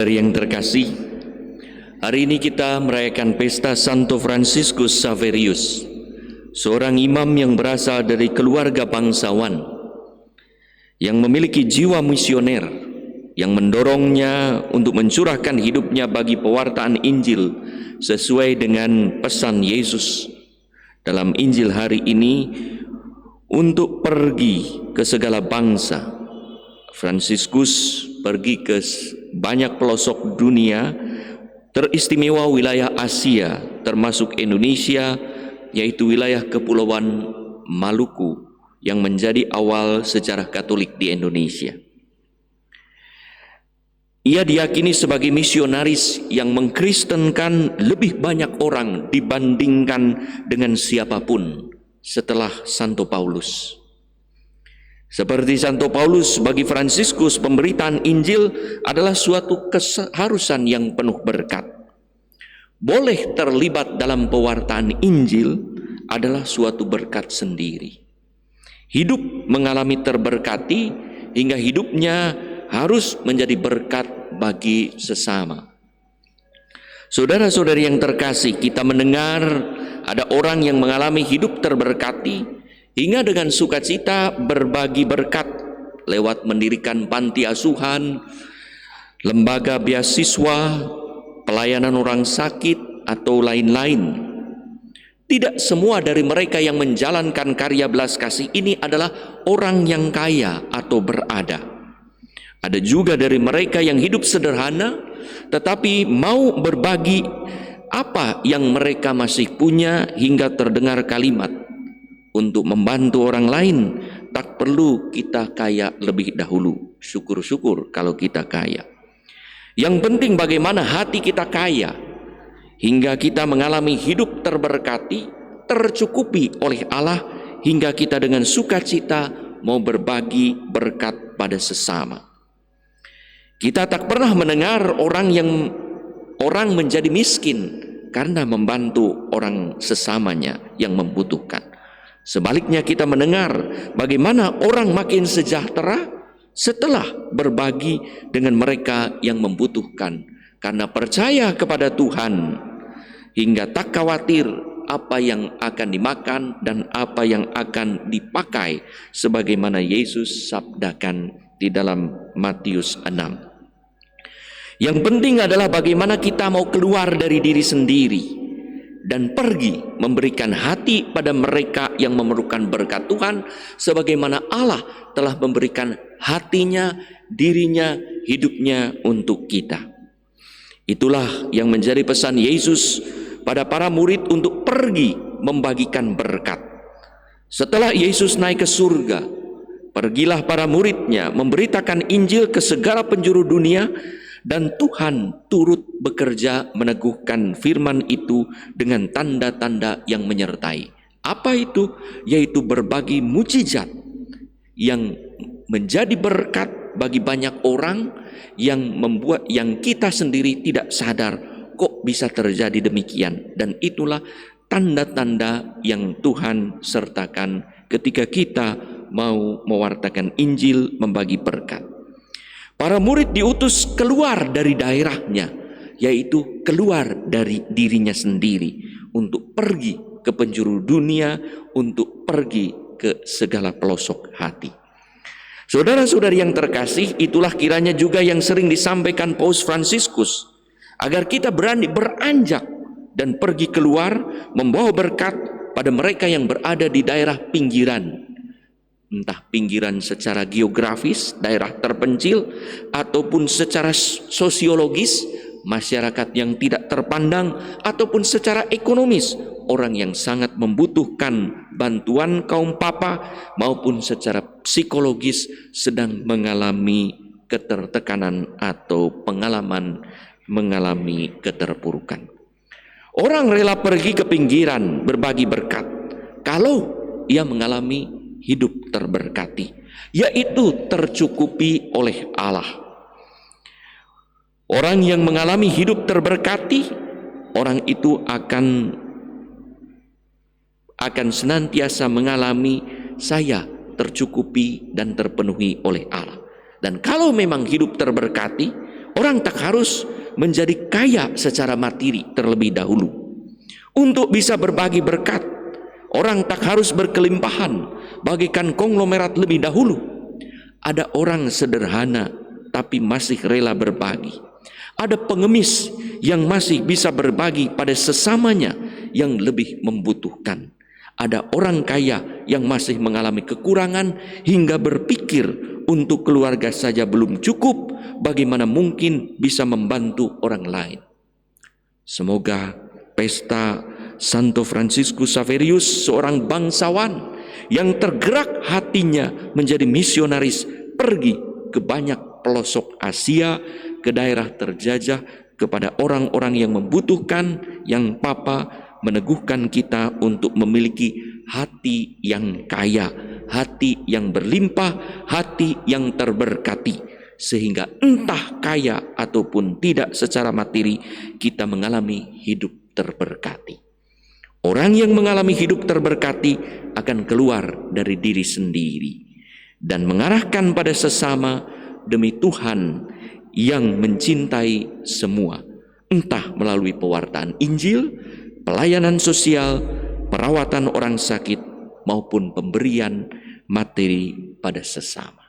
Yang terkasih, hari ini kita merayakan pesta Santo Fransiskus Xaverius, seorang imam yang berasal dari keluarga bangsawan, yang memiliki jiwa misioner, yang mendorongnya untuk mencurahkan hidupnya bagi pewartaan Injil sesuai dengan pesan Yesus dalam Injil hari ini, untuk pergi ke segala bangsa. Fransiskus pergi ke banyak pelosok dunia, teristimewa wilayah Asia termasuk Indonesia, yaitu wilayah Kepulauan Maluku yang menjadi awal sejarah Katolik di Indonesia. Ia diyakini sebagai misionaris yang mengkristenkan lebih banyak orang dibandingkan dengan siapapun setelah Santo Paulus. Seperti Santo Paulus, bagi Fransiskus pemberitaan Injil adalah suatu keharusan yang penuh berkat. Boleh terlibat dalam pewartaan Injil adalah suatu berkat sendiri. Hidup mengalami terberkati hingga hidupnya harus menjadi berkat bagi sesama. Saudara-saudari yang terkasih, kita mendengar ada orang yang mengalami hidup terberkati hingga dengan sukacita berbagi berkat lewat mendirikan panti asuhan, lembaga beasiswa, pelayanan orang sakit, atau lain-lain. Tidak semua dari mereka yang menjalankan karya belas kasih ini adalah orang yang kaya atau berada. Ada juga dari mereka yang hidup sederhana tetapi mau berbagi apa yang mereka masih punya hingga terdengar kalimat, untuk membantu orang lain tak perlu kita kaya lebih dahulu. Syukur-syukur kalau kita kaya. Yang penting bagaimana hati kita kaya hingga kita mengalami hidup terberkati, tercukupi oleh Allah, hingga kita dengan sukacita mau berbagi berkat pada sesama. Kita tak pernah mendengar orang menjadi miskin karena membantu orang sesamanya yang membutuhkan. Sebaliknya kita mendengar bagaimana orang makin sejahtera setelah berbagi dengan mereka yang membutuhkan, karena percaya kepada Tuhan hingga tak khawatir apa yang akan dimakan dan apa yang akan dipakai, sebagaimana Yesus sabdakan di dalam Matius 6. Yang penting adalah bagaimana kita mau keluar dari diri sendiri dan pergi memberikan hati pada mereka yang memerlukan berkat Tuhan, sebagaimana Allah telah memberikan hatinya, dirinya, hidupnya untuk kita. Itulah yang menjadi pesan Yesus pada para murid untuk pergi membagikan berkat. Setelah Yesus naik ke surga, pergilah para muridnya memberitakan Injil ke segala penjuru dunia, dan Tuhan turut bekerja meneguhkan firman itu dengan tanda-tanda yang menyertai. Apa itu? Yaitu berbagi mujizat yang menjadi berkat bagi banyak orang, yang membuat yang kita sendiri tidak sadar kok bisa terjadi demikian. Dan itulah tanda-tanda yang Tuhan sertakan ketika kita mau mewartakan Injil, membagi berkat. Para murid diutus keluar dari daerahnya, yaitu keluar dari dirinya sendiri, untuk pergi ke penjuru dunia, untuk pergi ke segala pelosok hati. Saudara-saudari yang terkasih, itulah kiranya juga yang sering disampaikan Paus Fransiskus, agar kita berani beranjak dan pergi keluar membawa berkat pada mereka yang berada di daerah pinggiran, entah pinggiran secara geografis, daerah terpencil, ataupun secara sosiologis, masyarakat yang tidak terpandang, ataupun secara ekonomis, orang yang sangat membutuhkan bantuan kaum papa, maupun secara psikologis sedang mengalami ketertekanan atau pengalaman mengalami keterpurukan. Orang rela pergi ke pinggiran berbagi berkat kalau ia mengalami hidup terberkati, yaitu tercukupi oleh Allah. Orang yang mengalami hidup terberkati, orang itu akan senantiasa mengalami saya tercukupi dan terpenuhi oleh Allah. Dan kalau memang hidup terberkati, Orang tak harus menjadi kaya secara materi terlebih dahulu. Untuk bisa berbagi berkat, orang tak harus berkelimpahan, bagikan konglomerat lebih dahulu. Ada orang sederhana tapi masih rela berbagi. Ada pengemis yang masih bisa berbagi pada sesamanya yang lebih membutuhkan. Ada orang kaya yang masih mengalami kekurangan hingga berpikir untuk keluarga saja belum cukup, bagaimana mungkin bisa membantu orang lain. Semoga pesta Santo Fransiskus Xaverius, seorang bangsawan yang tergerak hatinya menjadi misionaris, pergi ke banyak pelosok Asia, ke daerah terjajah, kepada orang-orang yang membutuhkan, yang Papa meneguhkan kita untuk memiliki hati yang kaya, hati yang berlimpah, hati yang terberkati, sehingga entah kaya ataupun tidak secara materi, kita mengalami hidup terberkati. Orang yang mengalami hidup terberkati akan keluar dari diri sendiri dan mengarahkan pada sesama demi Tuhan yang mencintai semua, entah melalui pewartaan Injil, pelayanan sosial, perawatan orang sakit, maupun pemberian materi pada sesama.